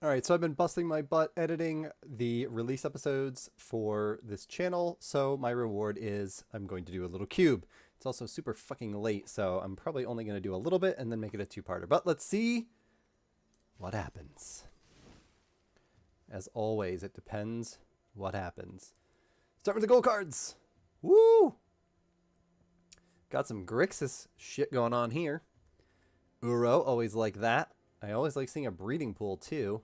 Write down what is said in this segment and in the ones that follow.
All right, so I've been busting my butt editing the release episodes for this channel. So my reward is I'm going to do a little cube. It's also super fucking late, so I'm probably only going to do a little bit and then make it a two-parter. But let's see what happens. As always, it depends what happens. Start with the gold cards. Woo! Got some Grixis shit going on here. Uro, always like that. I always like seeing a breeding pool too.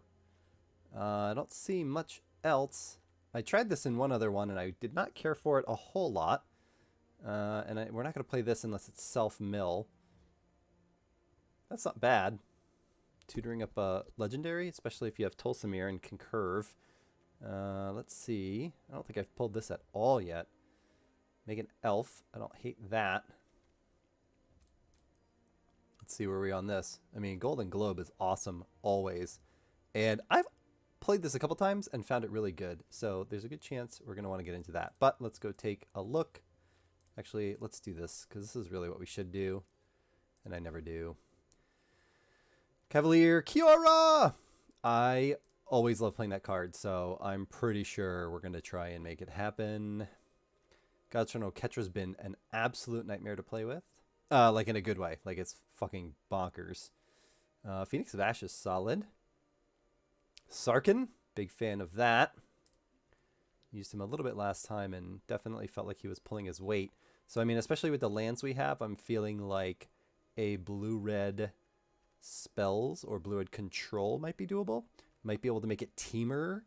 I don't see much else. I tried this in one other one and I did not care for it a whole lot. We're not going to play this unless it's self-mill. That's not bad. Tutoring up a legendary, especially if you have Tulsamir and can curve. Let's see. I don't think I've pulled this at all yet. Make an elf. I don't hate that. Let's see where we're on this. I mean, Golden Globe is awesome always. And I've played this a couple times and found it really good. So there's a good chance we're going to want to get into that. But let's go take a look. Actually, let's do this because this is really what we should do. And I never do. Cavalier Kiora! I always love playing that card, so I'm pretty sure we're going to try and make it happen. Godstrano Ketra's been an absolute nightmare to play with. Like in a good way. Like it's fucking bonkers. Phoenix of Ash is solid. Sarkin, big fan of that. Used him a little bit last time and definitely felt like he was pulling his weight. So, I mean, especially with the lands we have, I'm feeling like a blue-red spells or blue-red control might be doable. Might be able to make it teamer.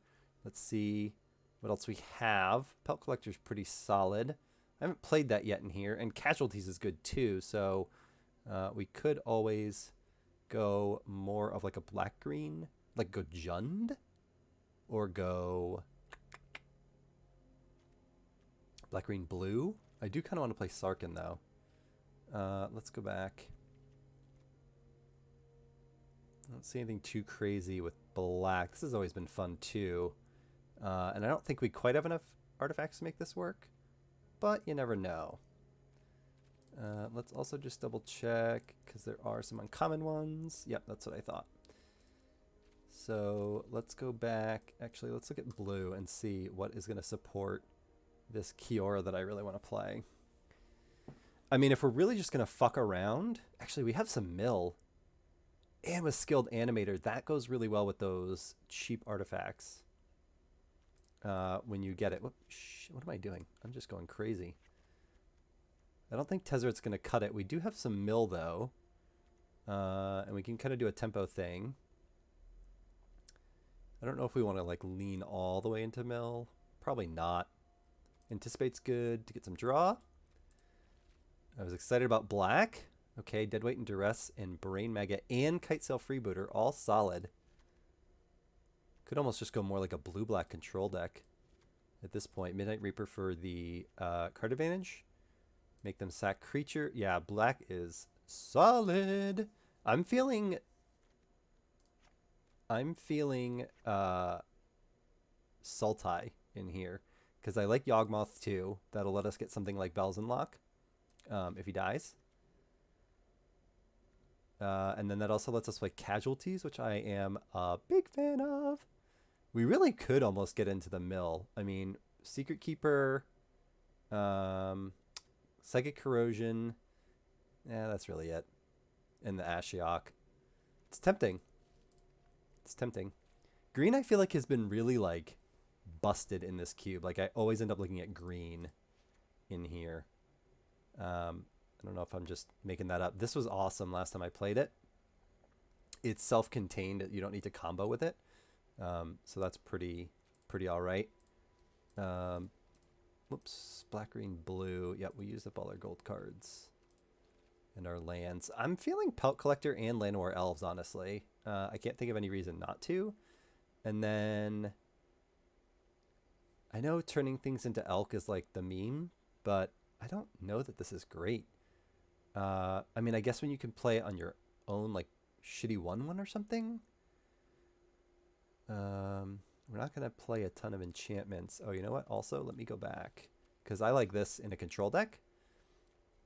Let's see what else we have. Pelt Collector's pretty solid. I haven't played that yet in here. And Casualties is good too, so we could always go more of like a black-green. Like go Jund? Or go black, green, blue? I do kind of want to play Sarkin though. Let's go back. I don't see anything too crazy with black. This has always been fun too. And I don't think we quite have enough artifacts to make this work. But you never know. Let's also just double check because there are some uncommon ones. Yep, that's what I thought. So let's go back. Actually, let's look at blue and see what is going to support this Kiora that I really want to play. I mean, if we're really just going to fuck around, actually, we have some mill. And with skilled animator, that goes really well with those cheap artifacts. When you get it. What am I doing? I'm just going crazy. I don't think Tezzeret's going to cut it. We do have some mill, though. And we can kind of do a tempo thing. I don't know if we want to like lean all the way into mill. Probably not. Anticipate's good to get some draw. I was excited about black. Okay, Deadweight and Duress and Brain Mega and Kitesail Freebooter all solid. Could almost just go more like a blue-black control deck at this point. Midnight Reaper for the card advantage. Make them sack creature. Yeah, black is solid. I'm feeling Sultai in here because I like Yawgmoth too. That'll let us get something like Bells and Lock if he dies. And then that also lets us play Casualties, which I am a big fan of. We really could almost get into the mill. I mean, Secret Keeper, Psychic Corrosion. Yeah, that's really it. And the Ashiok. It's tempting. It's tempting. Green, I feel like, has been really, like, busted in this cube. Like, I always end up looking at green in here. I don't know if I'm just making that up. This was awesome last time I played it. It's self-contained. You don't need to combo with it. So that's pretty all right. Whoops. Black, green, blue. Yep, we used up all our gold cards. And our lands. I'm feeling Pelt Collector and Llanowar Elves, honestly. I can't think of any reason not to. And then I know turning things into Elk is like the meme, but I don't know that this is great. I mean, I guess when you can play it on your own, like, shitty 1/1 or something. We're not going to play a ton of enchantments. Oh, you know what? Also, let me go back. Because I like this in a control deck.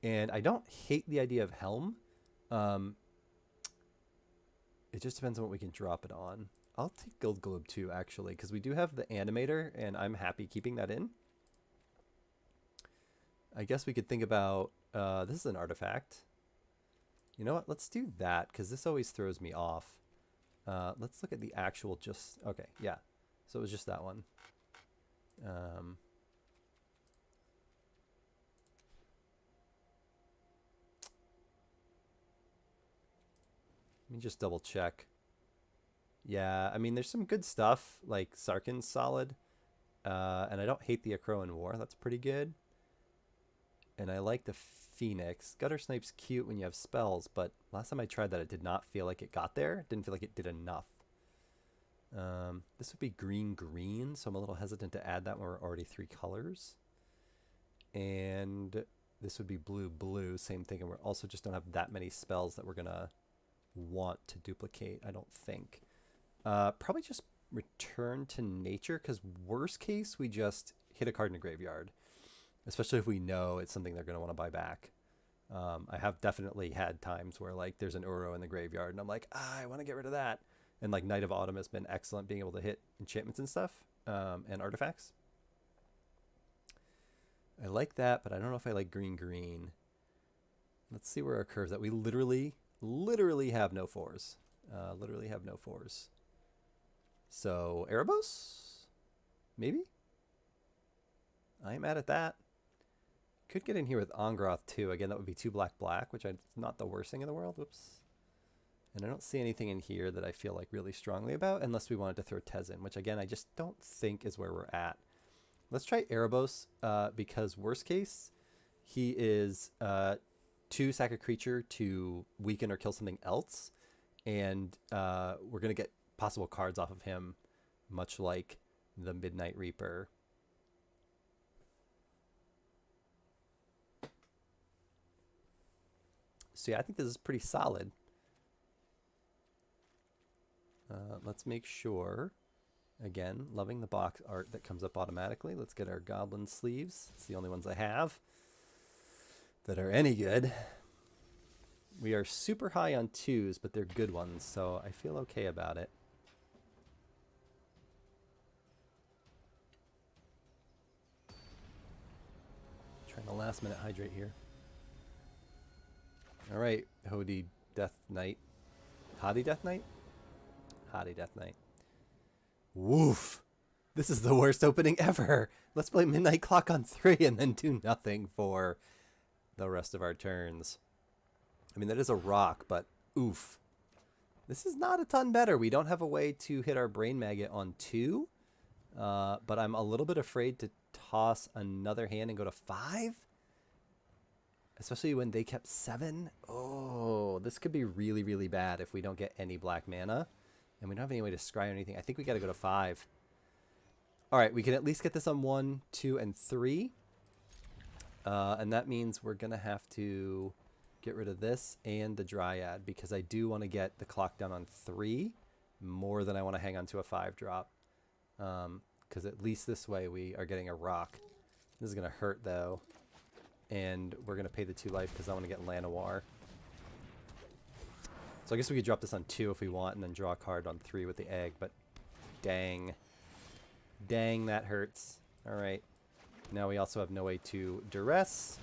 And I don't hate the idea of Helm. It just depends on what we can drop it on. I'll take Gold Globe too, actually, because we do have the animator, and I'm happy keeping that in. I guess we could think about, this is an artifact. You know what? Let's do that, because this always throws me off. Let's look at the actual okay, yeah. So it was just that one. Let me just double check. Yeah, I mean, there's some good stuff, like Sarkin's solid. And I don't hate the Akroan War. That's pretty good. And I like the Phoenix. Gutter Snipe's cute when you have spells, but last time I tried that, it did not feel like it got there. It didn't feel like it did enough. This would be green, so I'm a little hesitant to add that when we're already 3 colors. And this would be blue, same thing. And we also just don't have that many spells that we're going to want to duplicate, I don't think. Probably just return to nature, because worst case, we just hit a card in a graveyard. Especially if we know it's something they're going to want to buy back. I have definitely had times where like there's an Uro in the graveyard and I'm like, I want to get rid of that. And like Night of Autumn has been excellent being able to hit enchantments and stuff, and artifacts. I like that, but I don't know if I like green. Let's see where our curve's at. We literally have no 4s. Literally have no 4s. So Erebos? Maybe? I am mad at that. Could get in here with Ongroth too. Again, that would be 2 black, which is not the worst thing in the world. Whoops. And I don't see anything in here that I feel like really strongly about, unless we wanted to throw Tez in, which again, I just don't think is where we're at. Let's try Erebos, because worst case, he is 2 sack a creature to weaken or kill something else. And we're going to get possible cards off of him, much like the Midnight Reaper. So yeah, I think this is pretty solid. Let's make sure, again, loving the box art that comes up automatically. Let's get our goblin sleeves. It's the only ones I have that are any good. We are super high on 2s, but they're good ones, so I feel okay about it. Trying to last minute hydrate here. All right, Hody Death Knight. Hody Death Knight? Hody Death Knight. Woof! This is the worst opening ever! Let's play Midnight Clock on 3 and then do nothing for the rest of our turns. I mean, that is a rock, but oof. This is not a ton better. We don't have a way to hit our Brain Maggot on 2, but I'm a little bit afraid to toss another hand and go to 5. Especially when they kept 7. Oh, this could be really, really bad if we don't get any black mana. And we don't have any way to scry or anything. I think we got to go to 5. All right, we can at least get this on 1, 2, and 3. And that means we're going to have to get rid of this and the Dryad, because I do want to get the clock down on 3 more than I want to hang on to a 5-drop. Because at least this way we are getting a rock. This is going to hurt, though. And we're going to pay the 2 life because I want to get Llanowar. So I guess we could drop this on 2 if we want and then draw a card on 3 with the egg, but dang. Dang, that hurts. Alright. Now we also have no way to duress.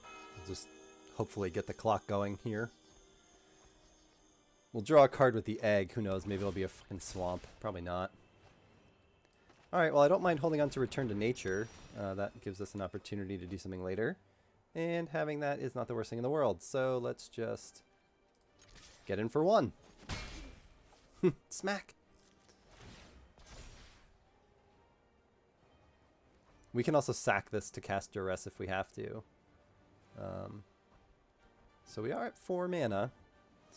We'll just hopefully get the clock going here. We'll draw a card with the egg. Who knows? Maybe it'll be a fucking swamp. Probably not. Alright, well I don't mind holding on to Return to Nature. That gives us an opportunity to do something later. And having that is not the worst thing in the world. So let's just get in for 1. Smack! We can also sack this to cast Duress if we have to. So we are at 4 mana.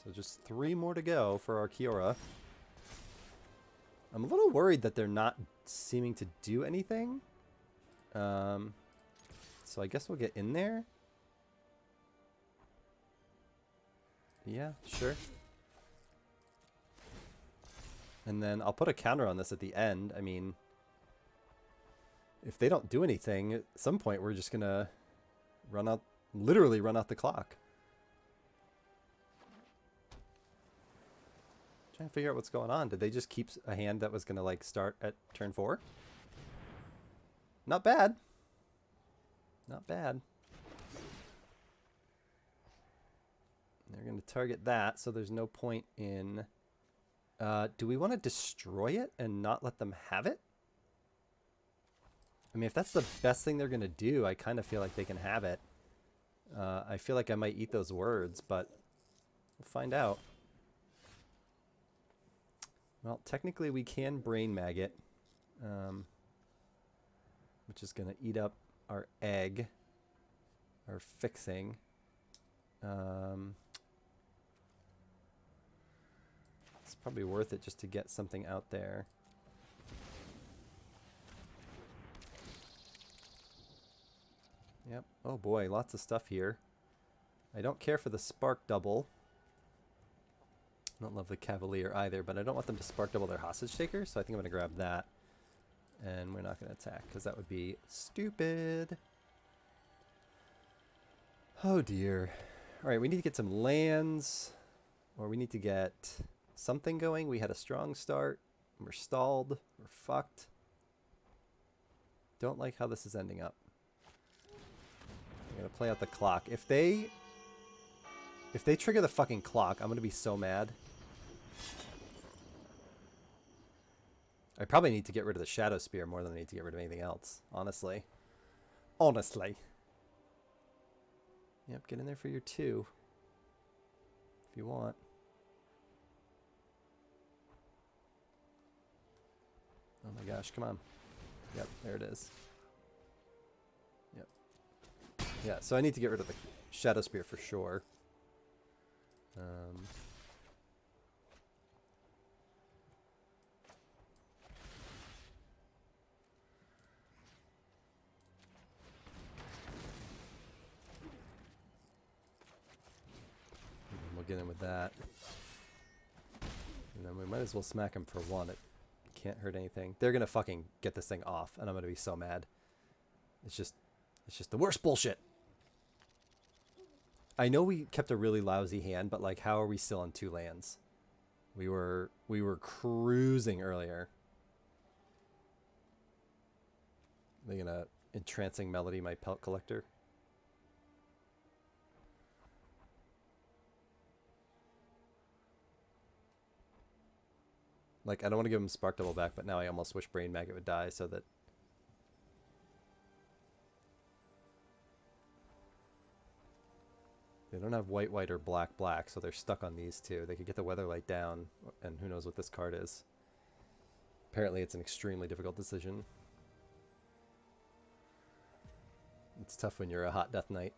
So just 3 more to go for our Kiora. I'm a little worried that they're not seeming to do anything. So I guess we'll get in there. Yeah, sure. And then I'll put a counter on this at the end. I mean, if they don't do anything, at some point we're just gonna run out, literally run out the clock. Trying to figure out what's going on. Did they just keep a hand that was going to like start at turn 4? Not bad. Not bad. They're going to target that, so there's no point in... do we want to destroy it and not let them have it? I mean, if that's the best thing they're going to do, I kind of feel like they can have it. I feel like I might eat those words, but we'll find out. Well, technically we can brain maggot, which is going to eat up our egg, our fixing. It's probably worth it just to get something out there. Yep. Oh boy, lots of stuff here. I don't care for the spark double. I don't love the Cavalier either, but I don't want them to spark double their hostage taker, so I think I'm going to grab that. And we're not going to attack, because that would be stupid. Oh dear. Alright, we need to get some lands, or we need to get something going. We had a strong start. We're stalled. We're fucked. Don't like how this is ending up. I'm going to play out the clock. If they trigger the fucking clock, I'm going to be so mad. I probably need to get rid of the Shadow Spear more than I need to get rid of anything else, honestly. Honestly. Yep, get in there for your 2. If you want. Oh my gosh, come on. Yep, there it is. Yep. Yeah, so I need to get rid of the Shadow Spear for sure. We'll get in with that. And then we might as well smack him for 1. It can't hurt anything. They're gonna fucking get this thing off, and I'm gonna be so mad. It's just the worst bullshit. I know we kept a really lousy hand, but like, how are we still on 2 lands? We were cruising earlier. They're gonna entrancing melody my pelt collector. Like, I don't want to give him Spark Double back, but now I almost wish Brain Maggot would die so that... They don't have white, white, or black, black, so they're stuck on these 2. They could get the Weatherlight down, and who knows what this card is. Apparently it's an extremely difficult decision. It's tough when you're a hot Death Knight.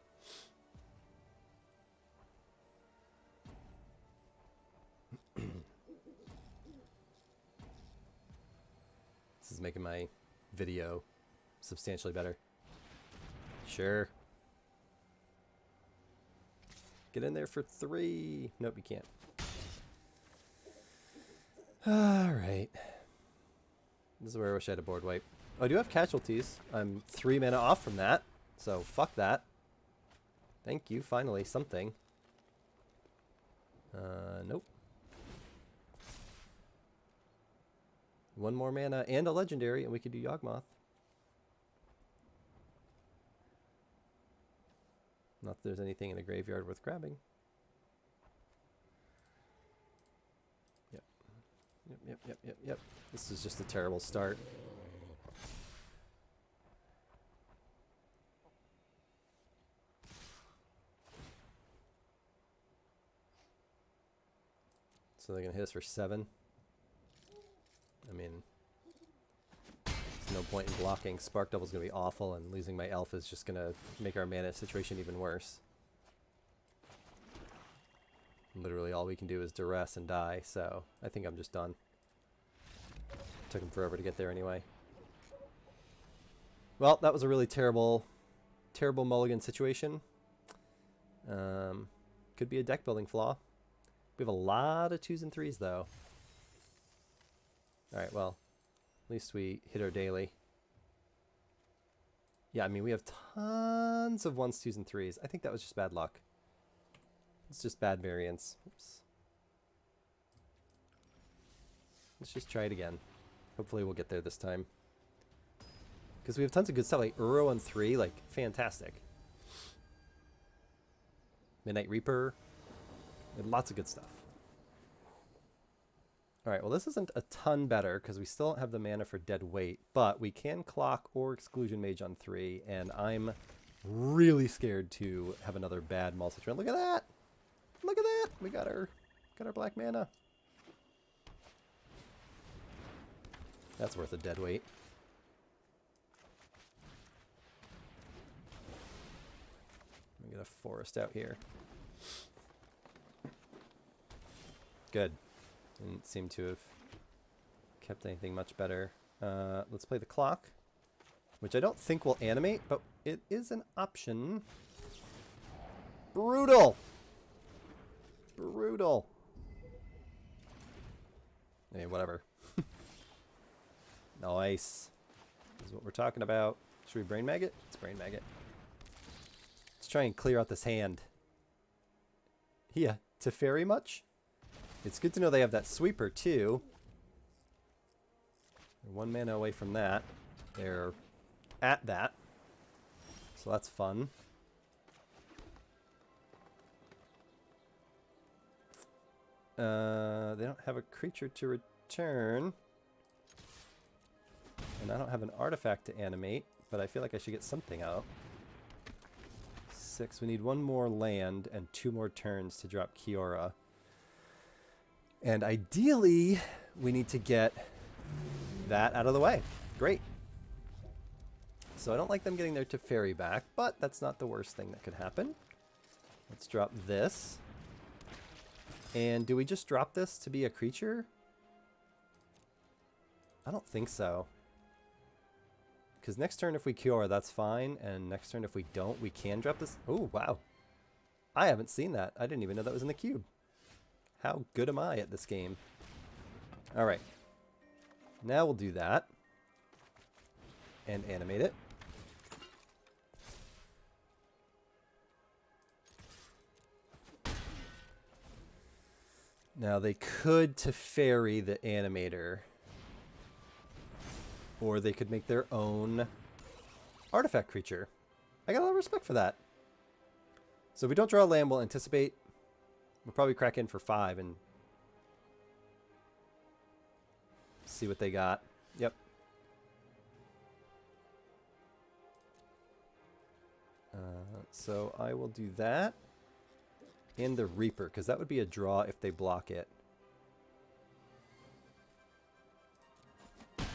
This is making my video substantially better. Sure. Get in there for 3. Nope, you can't. Alright. This is where I wish I had a board wipe. Oh, I do have casualties. I'm 3 mana off from that. So, fuck that. Thank you, finally, something. Nope. 1 more mana and a legendary, and we could do Yawgmoth. Not that there's anything in the graveyard worth grabbing. Yep. Yep. This is just a terrible start. So they're going to hit us for 7. I mean, there's no point in blocking. Spark Double's going to be awful, and losing my elf is just going to make our mana situation even worse. Literally all we can do is duress and die, so I think I'm just done. Took him forever to get there anyway. Well, that was a really terrible mulligan situation. Could be a deck building flaw. We have a lot of 2s and 3s though. Alright, well, at least we hit our daily. Yeah, I mean, we have tons of 1s, 2s, and 3s. I think that was just bad luck. It's just bad variance. Oops. Let's just try it again. Hopefully we'll get there this time. Because we have tons of good stuff, like Uro on 3, like, fantastic. Midnight Reaper. Lots of good stuff. Alright, well this isn't a ton better, because we still don't have the mana for Dead Weight, but we can clock or Exclusion Mage on 3, and I'm really scared to have another bad Mulcitron. Look at that! Look at that! We got our black mana. That's worth a Dead Weight. Let me get a forest out here. Good. Didn't seem to have kept anything much better. Let's play the clock, which I don't think will animate, but it is an option. Brutal! Brutal. Hey, whatever. Nice. This is what we're talking about. Should we Brain Maggot? Let's Brain Maggot. Let's try and clear out this hand. Yeah, Teferi much? It's good to know they have that sweeper too. They're 1 mana away from that. They're at that. So that's fun. They don't have a creature to return. And I don't have an artifact to animate, but I feel like I should get something out. 6. We need 1 more land and 2 more turns to drop Kiora. And ideally, we need to get that out of the way. Great. So I don't like them getting their Teferi back, but that's not the worst thing that could happen. Let's drop this. And do we just drop this to be a creature? I don't think so. Because next turn if we Kiora, that's fine. And next turn if we don't, we can drop this. Oh, wow. I haven't seen that. I didn't even know that was in the cube. How good am I at this game? Alright. Now we'll do that. And animate it. Now they could Teferi the animator. Or they could make their own artifact creature. I got a lot of respect for that. So if we don't draw a land, we'll anticipate. We'll probably crack in for 5 and see what they got. Yep. So I will do that. And the Reaper, because that would be a draw if they block it.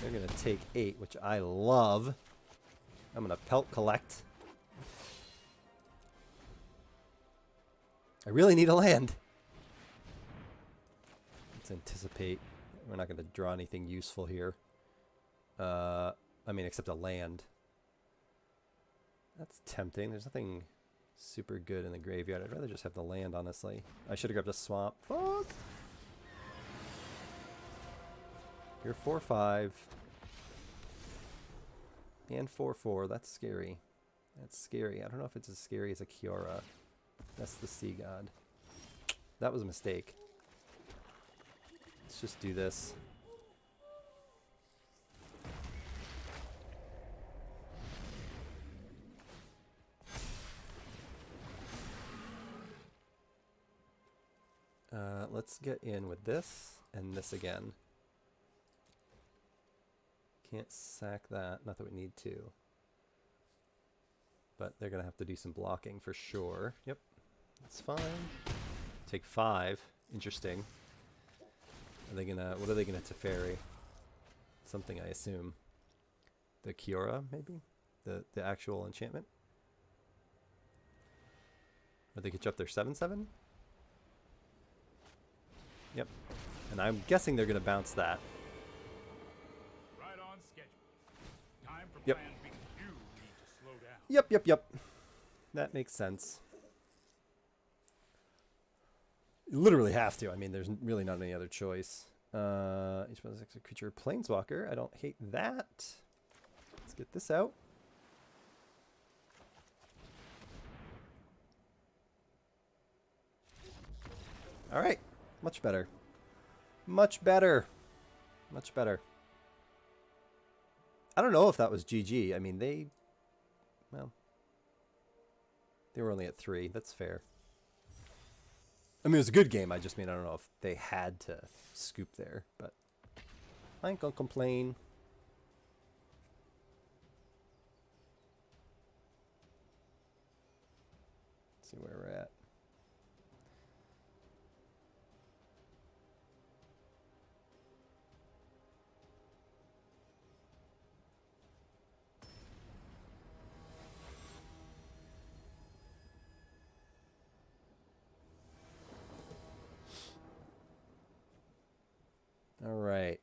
They're going to take 8, which I love. I'm going to Pelt Collect. I really need a land. Let's anticipate. We're not going to draw anything useful here. I mean, except a land. That's tempting. There's nothing super good in the graveyard. I'd rather just have the land, honestly. I should have grabbed a swamp. Fuck! You're 4/5. And 4/4. That's scary. That's scary. I don't know if it's as scary as a Kiora. That's the Sea God. That was a mistake. Let's just do this. Let's get in with this and this again. Can't sack that. Not that we need to. But they're going to have to do some blocking for sure. Yep. That's fine. Take 5. Interesting. Are they gonna... What are they going to Teferi? Something, I assume. The Kiora, maybe? The actual enchantment? Or they could drop their 7/7? Yep. And I'm guessing they're going to bounce that. Right on schedule. Time for Yep. plan B. You need to slow down. Yep. That makes sense. You literally have to. I mean, there's really not any other choice. Each one is a creature planeswalker. I don't hate that. Let's get this out. All right. Much better. Much better. Much better. I don't know if that was GG. I mean, well, they were only at 3. That's fair. I mean, it was a good game. I just mean, I don't know if they had to scoop there, but I ain't gonna complain. Let's see where we're at. All right,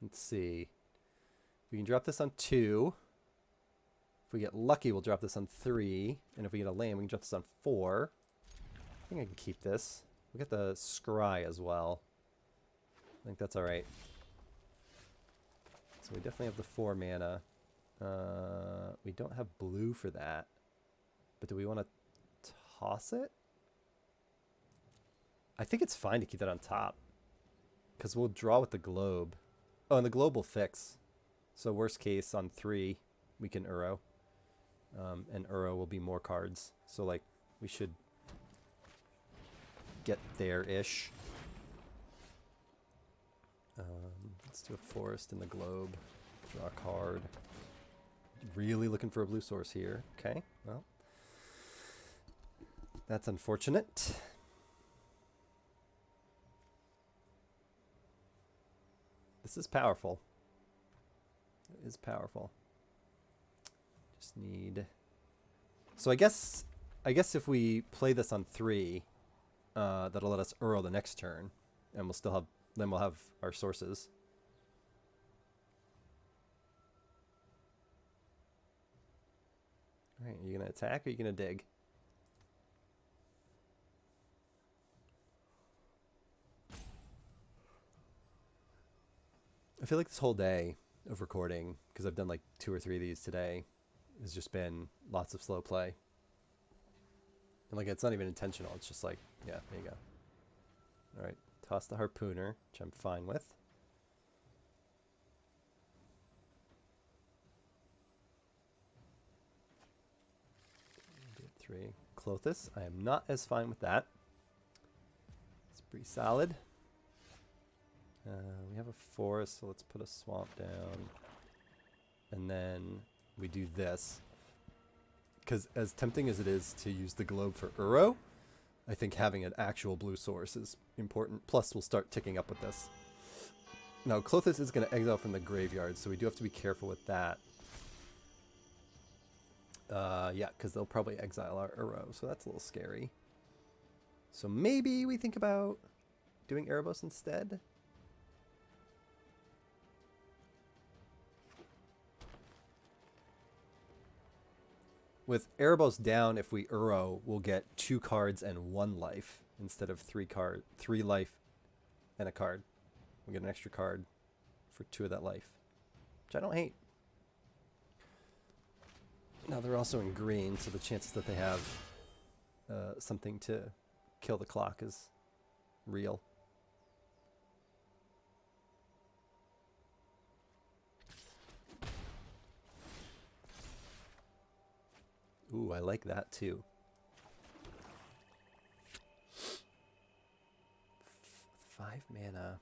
let's see. We can drop this on 2. If we get lucky, we'll drop this on 3. And if we get a land, we can drop this on 4. I think I can keep this. We'll get the scry as well. I think that's all right. So we definitely have the 4 mana. We don't have blue for that. But do we want to toss it? I think it's fine to keep that on top. Because we'll draw with the globe. Oh, and the globe will fix. So worst case, on 3, we can Uro. And Uro will be more cards. So, like, we should get there-ish. Let's do a forest in the globe. Draw a card. Really looking for a blue source here. Okay, well. That's unfortunate. This is powerful. It is powerful. Just need... So I guess if we play this on 3, that'll let us Uro the next turn. And we'll still have... Then we'll have our sources. Alright, are you going to attack or are you going to dig? I feel like this whole day of recording, because I've done like 2 or 3 of these today, has just been lots of slow play. And like, it's not even intentional. It's just like, yeah, there you go. All right, toss the harpooner, which I'm fine with. Get 3. Clothis, I am not as fine with that. It's pretty solid. We have a forest, so let's put a swamp down. And then we do this. Because as tempting as it is to use the globe for Uro, I think having an actual blue source is important. Plus, we'll start ticking up with this. Now, Clothis is going to exile from the graveyard, so we do have to be careful with that. Yeah, because they'll probably exile our Uro, so that's a little scary. So maybe we think about doing Erebos instead. With Erebos down, if we Uro, we'll get 2 cards and 1 life instead of 3 life and a card. We'll get an extra card for 2 of that life, which I don't hate. Now they're also in green, so the chances that they have something to kill the clock is real. Ooh, I like that too. 5 mana.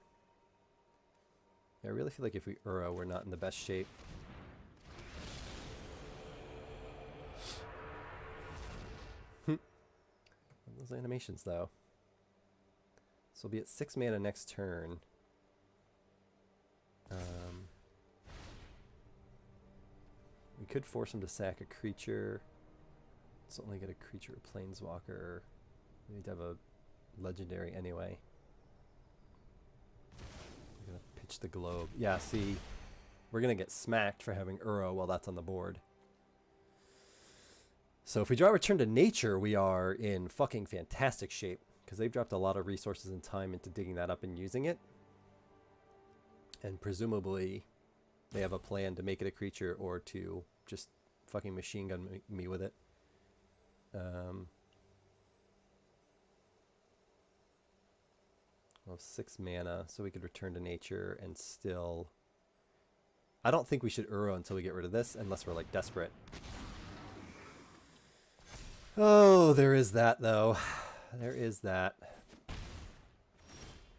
Yeah, I really feel like if we Uro, we're not in the best shape. Those animations, though. So we'll be at 6 mana next turn. We could force him to sack a creature. Let's only get a creature or planeswalker. We need to have a legendary anyway. We're going to pitch the globe. Yeah, see, we're going to get smacked for having Uro while that's on the board. So if we draw Return to Nature, we are in fucking fantastic shape, because they've dropped a lot of resources and time into digging that up and using it. And presumably they have a plan to make it a creature or to just fucking machine gun me with it. We'll have 6 mana, so we could return to nature and still... I don't think we should Uro until we get rid of this, unless we're, like, desperate. Oh, there is that, though. There is that.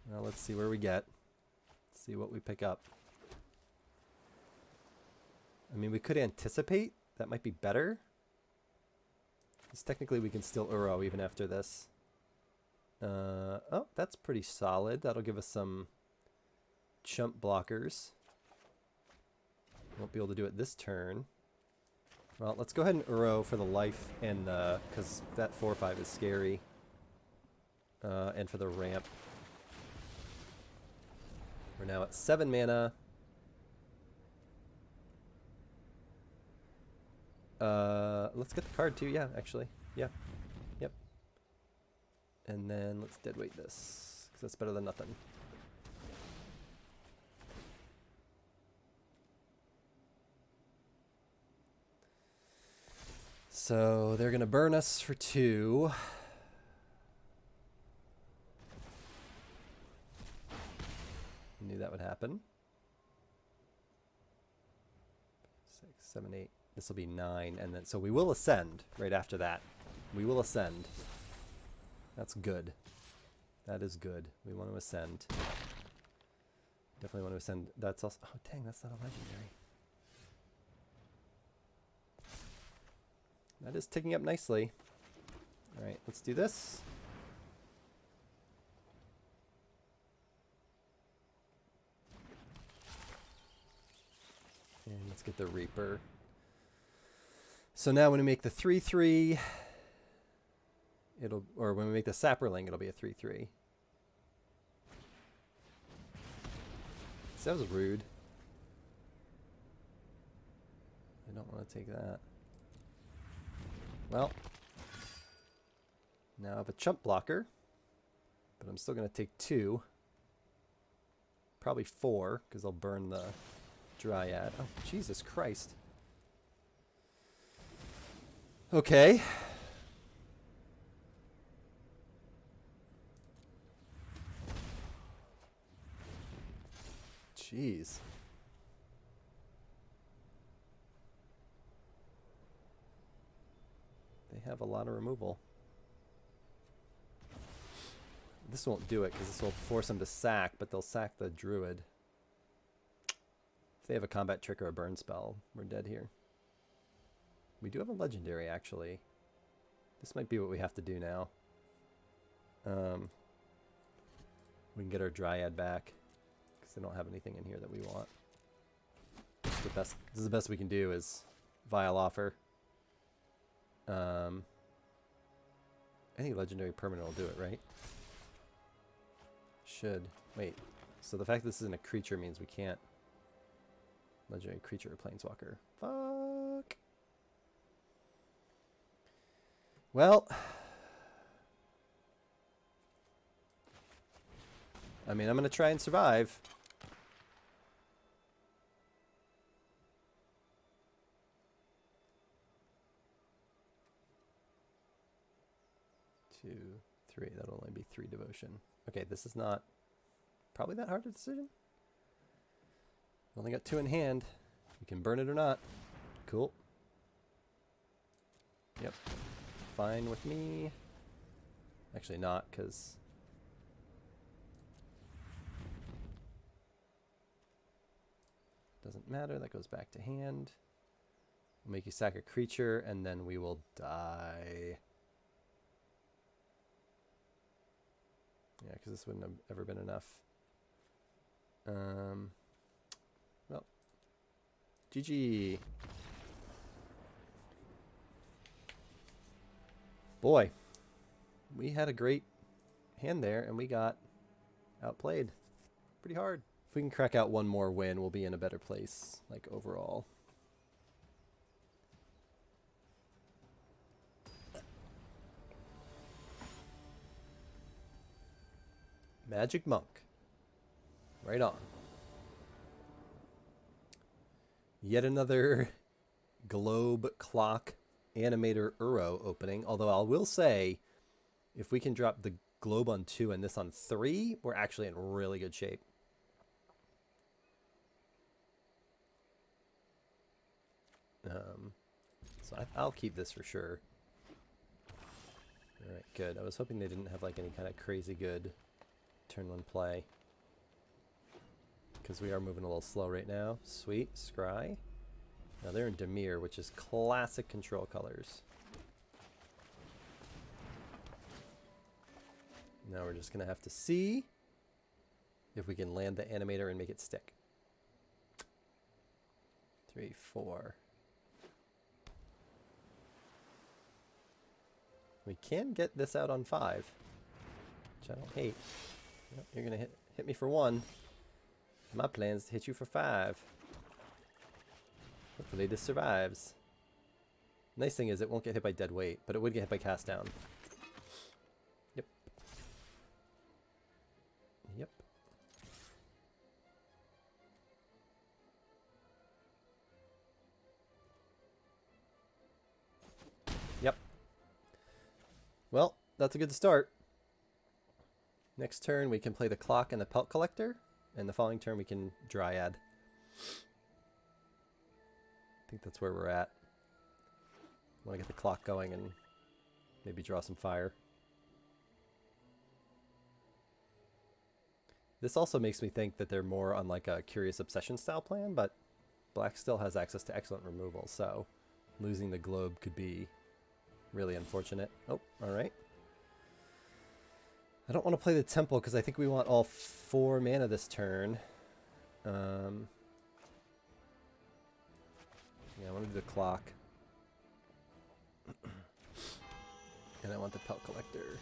Well, let's see where we get. Let's see what we pick up. I mean, we could anticipate. That might be better. Because technically we can still Uro even after this. Oh, that's pretty solid. That'll give us some chump blockers. Won't be able to do it this turn. Well, let's go ahead and Uro for the life and the... because that 4/5 is scary. And for the ramp. We're now at 7 mana. Let's get the card too. Yeah, actually. Yeah. Yep. And then let's deadweight this, because that's better than nothing. So they're going to burn us for 2. Knew that would happen. 6, 7, 8. This will be 9, and then so we will ascend right after that. We will ascend. That's good. That is good. We want to ascend. Definitely want to ascend. That's also... oh, dang, that's not a legendary. That is ticking up nicely. All right, let's do this. And let's get the Reaper. So now when we make the 3/3, it'll... or when we make the Sapperling, it'll be a 3/3. So that was rude. I don't want to take that. Well, now I have a chump blocker, but I'm still going to take 2. Probably 4, because I'll burn the Dryad. Oh, Jesus Christ. Okay. Jeez. They have a lot of removal. This won't do it because this will force them to sack, but they'll sack the Druid. If they have a combat trick or a burn spell, we're dead here. We do have a legendary, actually. This might be what we have to do now. We can get our Dryad back because they don't have anything in here that we want. This is the best we can do is Vile Offer. Any legendary permanent will do it, right? Should. Wait. So the fact that this isn't a creature means we can't legendary creature or planeswalker. Fuck. Well, I mean, I'm going to try and survive. Two, 3. That'll only be 3 devotion. Okay, this is not probably that hard a decision. Only got 2 in hand. We can burn it or not. Cool. Yep. Fine with me. Actually not, because doesn't matter. That goes back to hand. We'll make you sack a creature, and then we will die. Yeah, because this wouldn't have ever been enough. Well, GG. Boy, we had a great hand there, and we got outplayed pretty hard. If we can crack out one more win, we'll be in a better place, like, overall. Magic Monk. Right on. Yet another Globe Clock Animator Uro opening. Although I will say, if we can drop the Globe on 2 and this on 3, we're actually in really good shape. So I'll keep this for sure. All right, good. I was hoping they didn't have like any kind of crazy good turn 1 play. Because we are moving a little slow right now. Sweet, scry. Now they're in Dimir, which is classic control colors. Now we're just going to have to see if we can land the animator and make it stick. 3, 4. We can get this out on 5, which I don't hate. Yep, you're going to hit me for 1. My plan is to hit you for 5. Hopefully this survives. Nice thing is it won't get hit by dead weight, but it would get hit by cast down. Yep. Yep. Yep. Well, that's a good start. Next turn we can play the clock and the pelt collector, and the following turn we can dryad. I think that's where we're at. I want to get the clock going and maybe draw some fire. This also makes me think that they're more on like a Curious Obsession style plan, but black still has access to excellent removal, so losing the globe could be really unfortunate. Oh, alright. I don't want to play the temple because I think we want all 4 mana this turn. Yeah, I want to do the clock. And I want the pelt collector.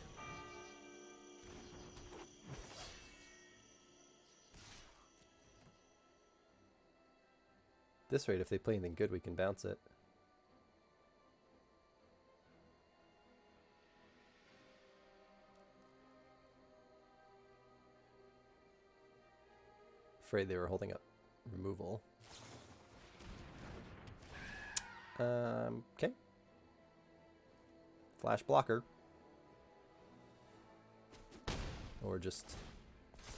This rate, if they play anything good, we can bounce it. Afraid they were holding up removal. Okay. Flash blocker. Or just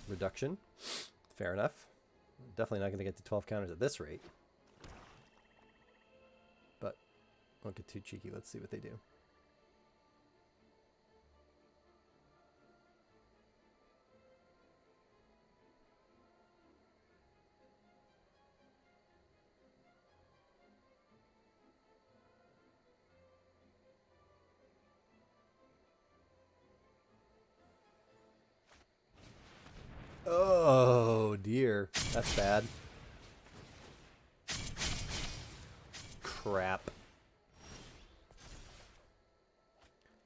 reduction. Fair enough. Definitely not going to get to 12 counters at this rate. But won't get too cheeky. Let's see what they do. Oh dear, that's bad. Crap.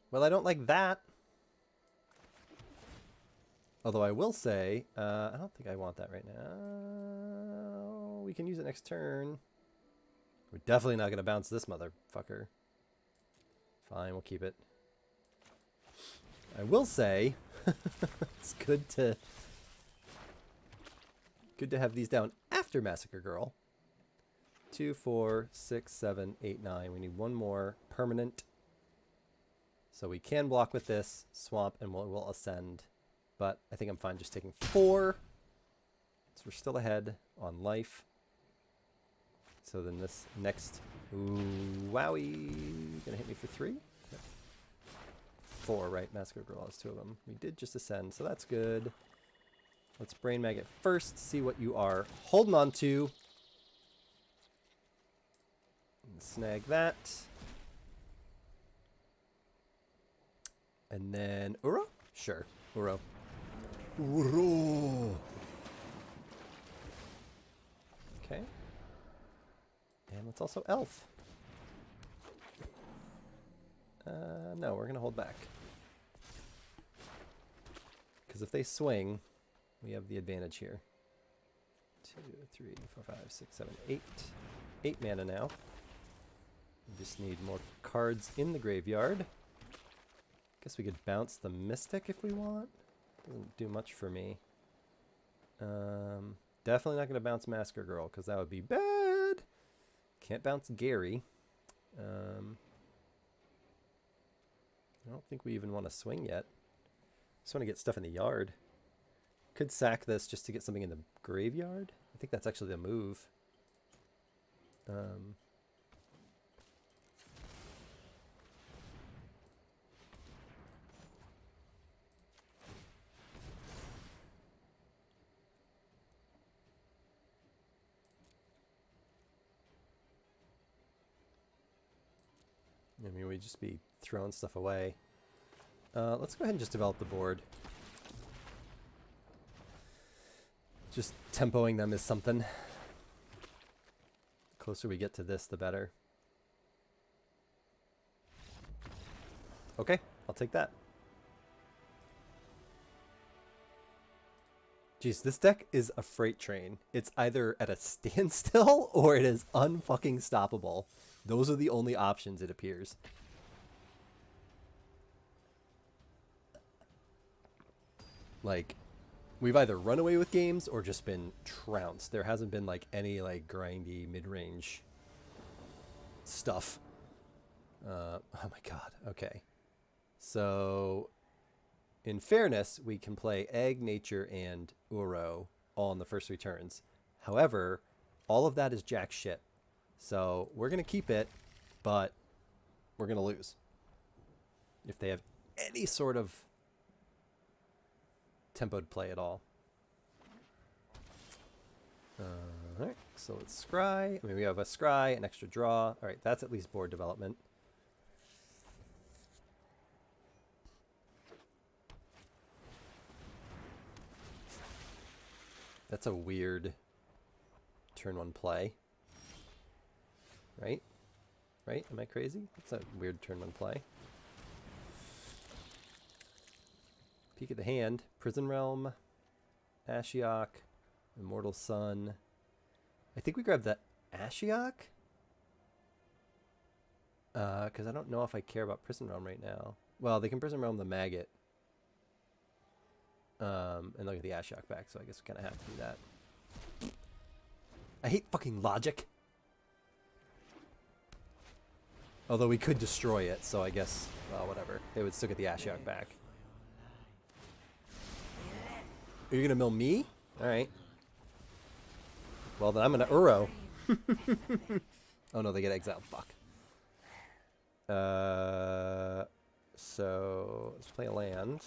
Well, I don't like that. Although I will say, I don't think I want that right now. We can use it next turn. We're definitely not going to bounce this motherfucker. Fine, we'll keep it. I will say, it's good to have these down after Massacre Girl. 2, 4, 6, 7, 8, 9. We need one more permanent. So we can block with this, swamp, and we'll ascend. But I think I'm fine just taking 4. So we're still ahead on life. So then this next... Ooh, wowie. Gonna hit me for 3? No. 4, right? Massacre Girl has 2 of them. We did just ascend, so that's good. Let's Brain Mag it first, see what you are holding on to. And snag that. And then Uro? Sure, Uro. Uro! Okay. And let's also Elf. No, we're going to hold back. Because if they swing... we have the advantage here. 2, 3, 4, 5, 6, 7, 8. 8 mana now. We just need more cards in the graveyard. Guess we could bounce the Mystic if we want. Doesn't do much for me. Definitely not going to bounce Massacre Girl because that would be bad. Can't bounce Gary. I don't think we even want to swing yet. Just want to get stuff in the yard. Could sack this just to get something in the graveyard. I think that's actually the move. I mean, we'd just be throwing stuff away. Let's go ahead and just develop the board. Just tempoing them is something. The closer we get to this, the better. Okay, I'll take that. Jeez, this deck is a freight train. It's either at a standstill or it is unfucking stoppable. Those are the only options, it appears. Like, we've either run away with games or just been trounced. There hasn't been like any like grindy mid-range stuff. Oh my god. Okay. So, in fairness, we can play Egg, Nature, and Uro all in the first 3 turns. However, all of that is jack shit. So we're going to keep it, but we're going to lose. If they have any sort of tempoed play at all. Alright, so let's scry. I mean, we have a scry, an extra draw. Alright, that's at least board development. That's a weird turn 1 play. Right? Right? Am I crazy? That's a weird turn 1 play. Peek at the hand. Prison Realm. Ashiok. Immortal Sun. I think we grabbed the Ashiok. Because I don't know if I care about Prison Realm right now. Well, they can Prison Realm the Maggot. And they'll get the Ashiok back, so I guess we kind of have to do that. I hate fucking logic. Although we could destroy it, so I guess, well, whatever. They would still get the Ashiok back. Are you gonna mill me? Alright. Well, then I'm gonna Uro. Oh no, they get exiled. Fuck. So, let's play a land.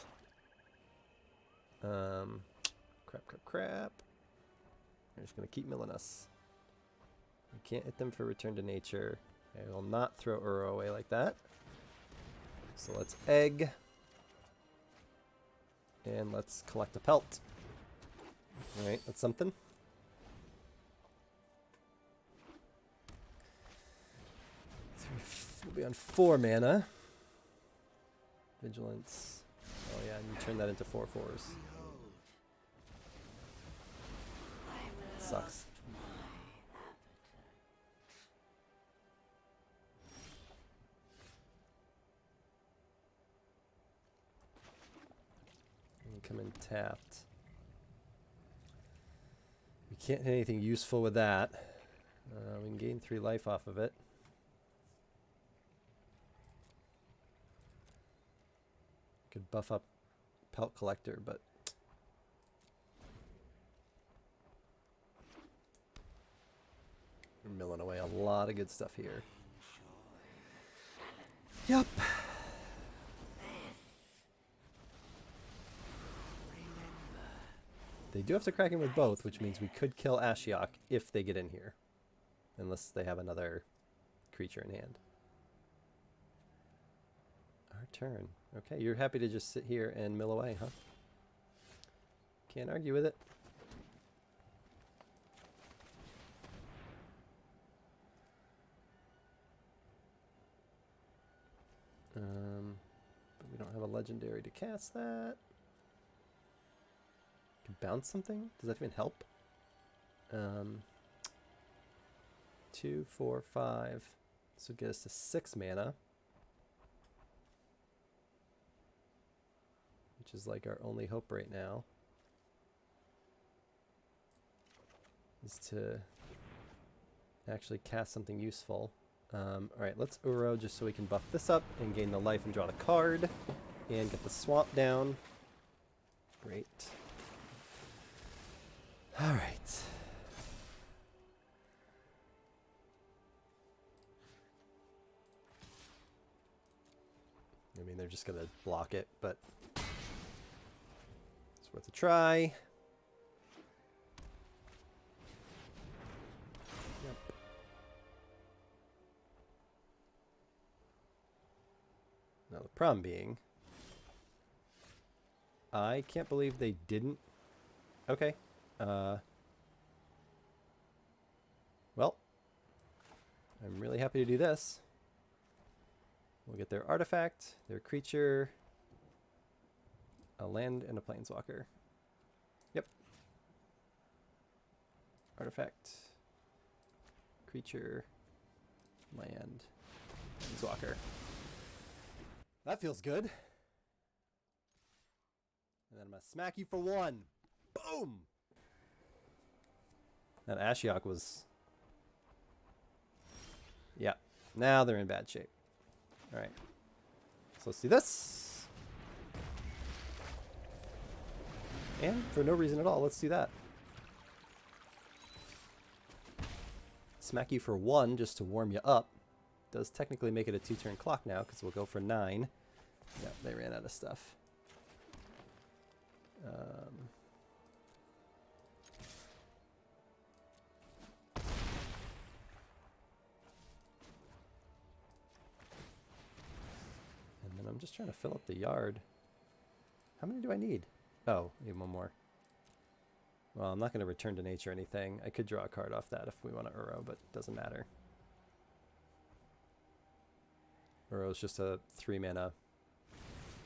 Crap. They're just gonna keep milling us. We can't hit them for return to nature. I will not throw Uro away like that. So let's egg. And let's collect a pelt. Alright, that's something. We'll be on 4 mana. Vigilance. Oh yeah, and you turn that into 4/4s. Sucks. Come in tapped. We can't hit anything useful with that. We can gain 3 life off of it. Could buff up Pelt Collector, but we're milling away a lot of good stuff here. Yup. They do have to Kraken with both, which means we could kill Ashiok if they get in here. Unless they have another creature in hand. Our turn. Okay, you're happy to just sit here and mill away, huh? Can't argue with it. But we don't have a legendary to cast that. Can bounce something? Does that even help? 2, 4, 5. This will get us to 6 mana. Which is like our only hope right now. Is to actually cast something useful. Alright, let's Uro just so we can buff this up and gain the life and draw a card. And get the swamp down. Great. All right. I mean, they're just going to block it, but it's worth a try. Yep. Now, the problem being, I can't believe they didn't. Okay. Well, I'm really happy to do this. We'll get their artifact, their creature, a land, and a planeswalker. Yep. Artifact, creature, land, planeswalker. That feels good. And then I'm going to smack you for 1. Boom! That Ashiok was... Yeah. Now they're in bad shape. Alright. So let's do this. And for no reason at all, let's do that. Smack you for 1 just to warm you up. Does technically make it a 2-turn clock now, because we'll go for 9. Yeah, they ran out of stuff. And then I'm just trying to fill up the yard. How many do I need? Oh, I need 1 more. Well, I'm not going to return to nature or anything. I could draw a card off that if we want to Uro, but it doesn't matter. Uro is just a 3-mana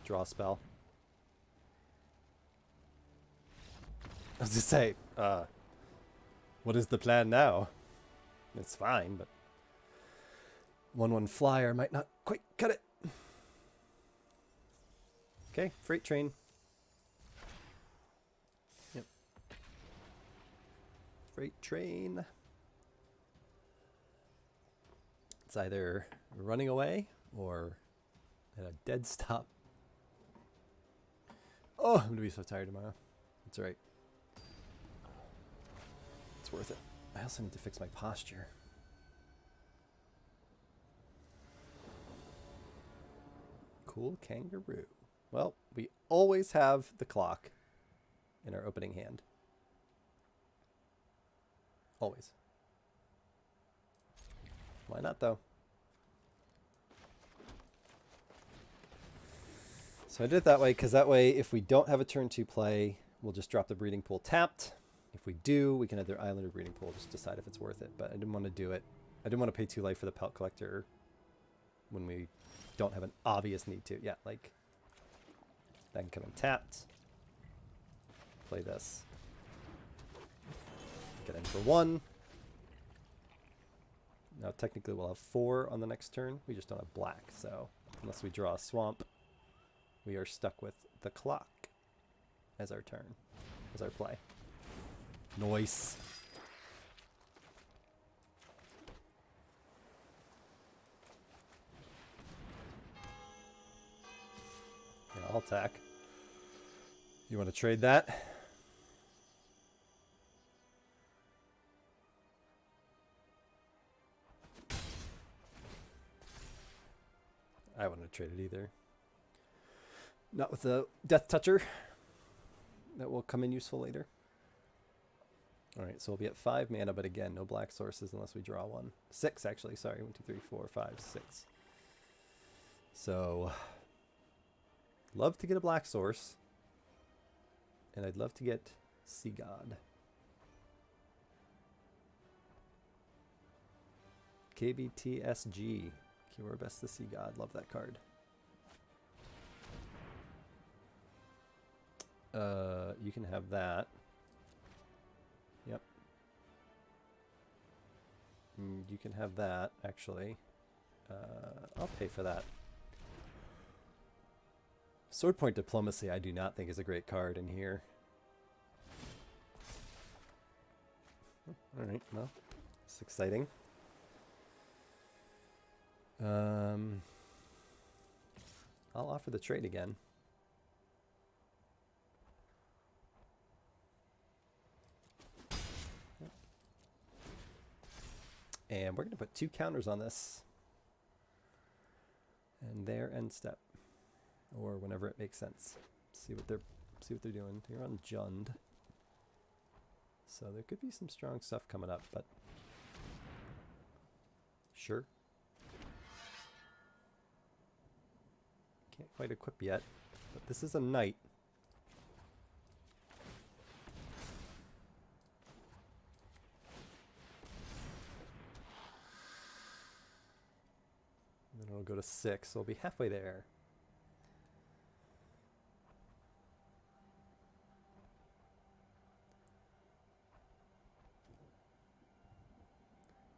draw spell. I was just say, what is the plan now? It's fine, but 1/1 flyer might not quite cut it. Okay, freight train. Yep. Freight train. It's either running away or at a dead stop. Oh, I'm gonna be so tired tomorrow. That's all right. It's worth it. I also need to fix my posture. Cool kangaroo. Well, we always have the clock in our opening hand. Always. Why not, though? So I did it that way because that way, if we don't have a turn 2 play, we'll just drop the breeding pool tapped. If we do, we can either island or breeding pool, just decide if it's worth it. But I didn't want to do it. I didn't want to pay 2 life for the pelt collector when we don't have an obvious need to. Yeah, like that can come in tapped. Play this. Get in for 1. Now technically we'll have 4 on the next turn. We just don't have black, so unless we draw a swamp, we are stuck with the clock as our turn, as our play. Nice. Yeah, I'll attack. You want to trade that? I wouldn't trade it either. Not with the Death Toucher. That will come in useful later. Alright, so we'll be at 5 mana, but again, no black sources unless we draw 1. 6, actually. Sorry. 1, 2, 3, 4, 5, 6. So, love to get a black source. And I'd love to get Sea God. KBTSG. Cure Best the Sea God. Love that card. You can have that. Yep. You can have that, actually. I'll pay for that. Swordpoint Diplomacy I do not think is a great card in here. Alright, well, it's exciting. I'll offer the trade again. And we're going to put 2 counters on this. And their end step. Or whenever it makes sense. See what they're doing. They're on Jund. So there could be some strong stuff coming up, but sure. Can't quite equip yet, but this is a knight. And then it'll go to 6, so we'll be halfway there.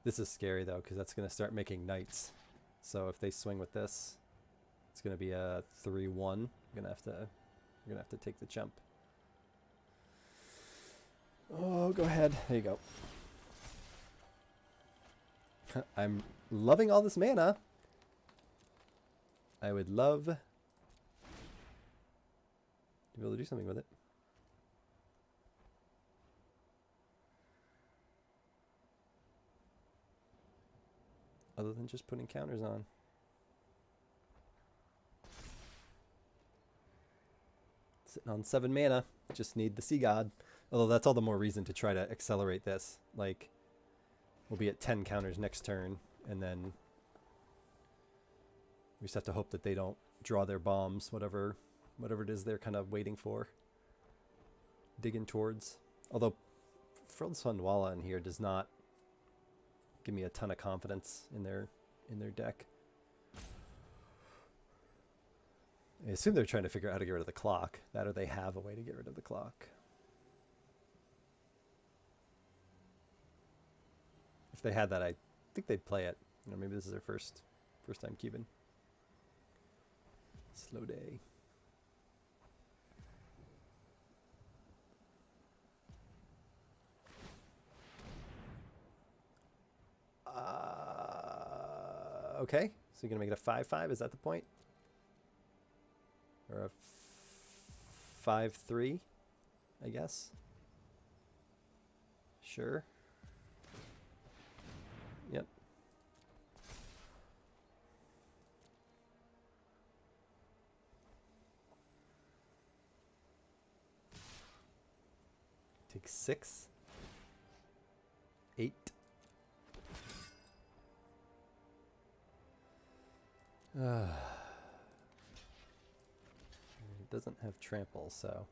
This is scary though, because that's going to start making knights. So if they swing with this, it's going to be a 3-1. We're gonna have to take the jump. Oh, go ahead. There you go. I'm loving all this mana. I would love to be able to do something with it. Other than just putting counters on. Sitting on 7 mana. Just need the Sea God. Although that's all the more reason to try to accelerate this. Like, we'll be at 10 counters next turn, and then we just have to hope that they don't draw their bombs, whatever it is they're kind of waiting for. Digging towards. Although Frilled Sunwala in here does not give me a ton of confidence in their deck. I assume they're trying to figure out how to get rid of the clock. That or they have a way to get rid of the clock. If they had that, I think they'd play it. You know, maybe this is their first time cubing. Slow day. Okay, so you're gonna make it a 5-5. Is that the point? Or a 5-3, I guess. Sure. Yep. Take 6. 8. It doesn't have trample, so.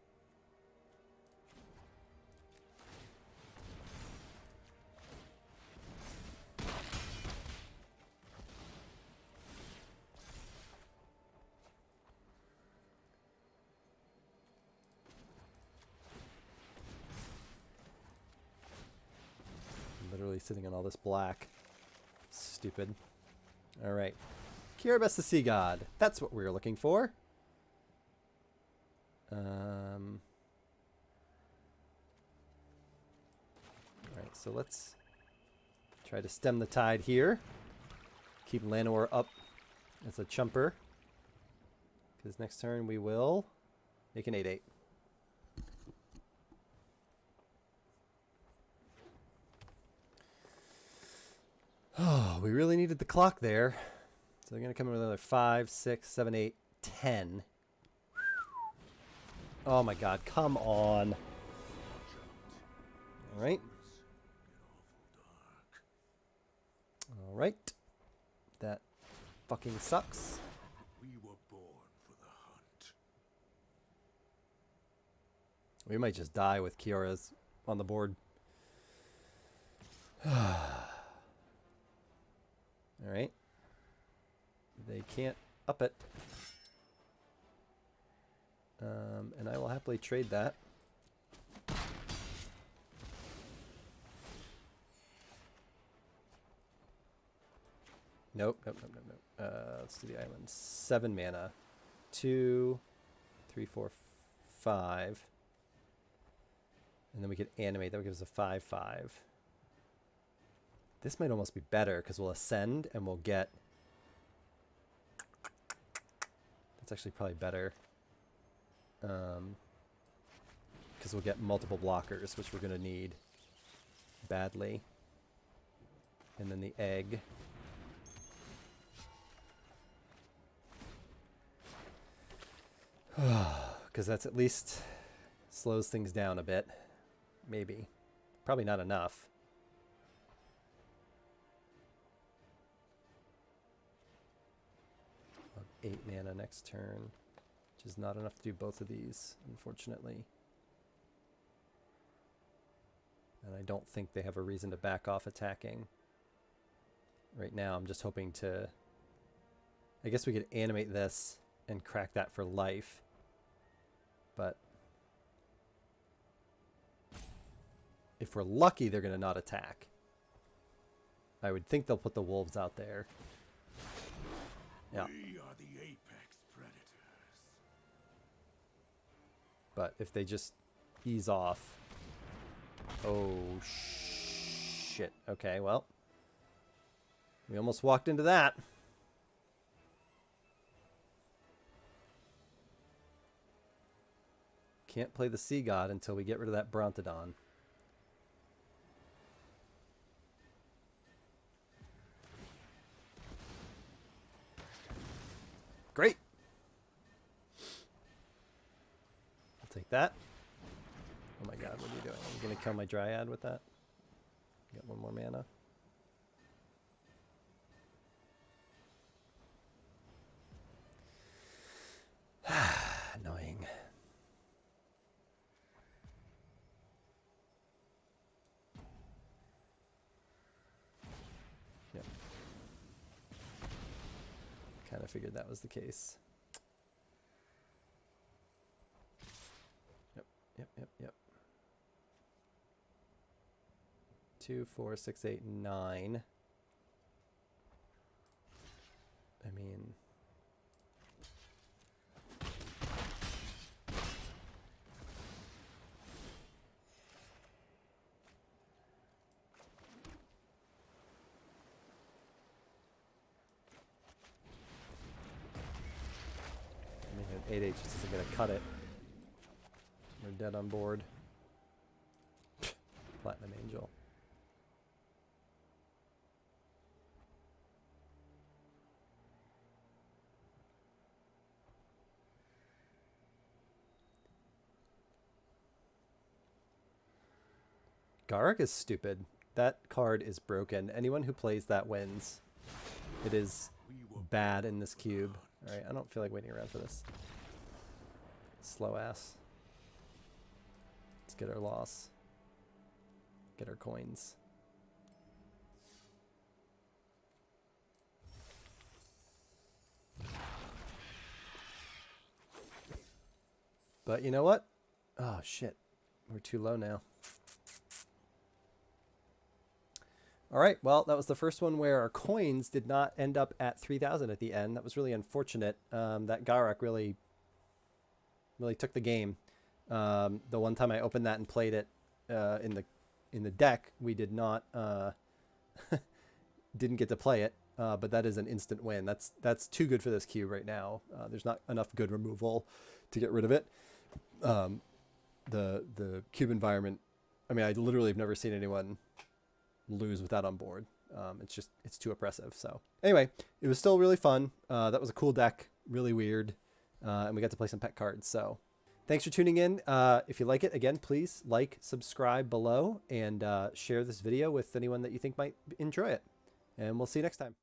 I'm literally sitting on all this black. Stupid. All right. Kiribes the Sea God. That's what we were looking for. Alright, so let's try to stem the tide here. Keep Llanowar up as a chumper. Because next turn we will make an 8-8. Oh, we really needed the clock there. So they're going to come in with another 5, 6, 7, 8, 10. Oh my god, come on. Alright. Alright. That fucking sucks. We were born for the hunt. We might just die with Kiora's on the board. Alright. They can't up it. And I will happily trade that. Nope. Let's do the island. 7 mana. 2, 3, 4, 5. And then we could animate. That would give us a 5/5. This might almost be better because we'll ascend and we'll get. That's actually probably better. Because we'll get multiple blockers, which we're going to need badly. And then the egg. Because that's at least slows things down a bit. Maybe. Probably not enough. 8 mana next turn, which is not enough to do both of these, unfortunately. And I don't think they have a reason to back off attacking. Right now, I'm just hoping to... I guess we could animate this and crack that for life. But... if we're lucky, they're going to not attack. I would think they'll put the wolves out there. Yeah. We are the apex predators. But if they just ease off... Oh, shit. Okay, well. We almost walked into that. Can't play the Sea God until we get rid of that Brontodon. Great. I'll take that. Oh my god, what are you doing? Are you going to kill my Dryad with that? Got one more mana. Annoying. Yep. Kind of figured that was the case. Yep. 2, 4, 6, 8, 9. I mean... an 8H just isn't going to cut it. We're dead on board. Platinum Angel. Garruk is stupid. That card is broken. Anyone who plays that wins. It is bad in this cube. Alright, I don't feel like waiting around for this. Slow ass. Let's get our loss. Get our coins. But you know what? Oh shit. We're too low now. Alright, well, that was the first one where our coins did not end up at 3,000 at the end. That was really unfortunate. That Garruk really took the game. The one time I opened that and played it in the deck, we did not didn't get to play it, but that is an instant win. That's too good for this cube right now. There's not enough good removal to get rid of it. The cube environment, I mean, I literally have never seen anyone lose with that on board. It's too oppressive. So anyway, it was still really fun. That was a cool deck, really weird, and we got to play some pet cards. So thanks for tuning in. If you like it, again, please like, subscribe below, and share this video with anyone that you think might enjoy it. And we'll see you next time.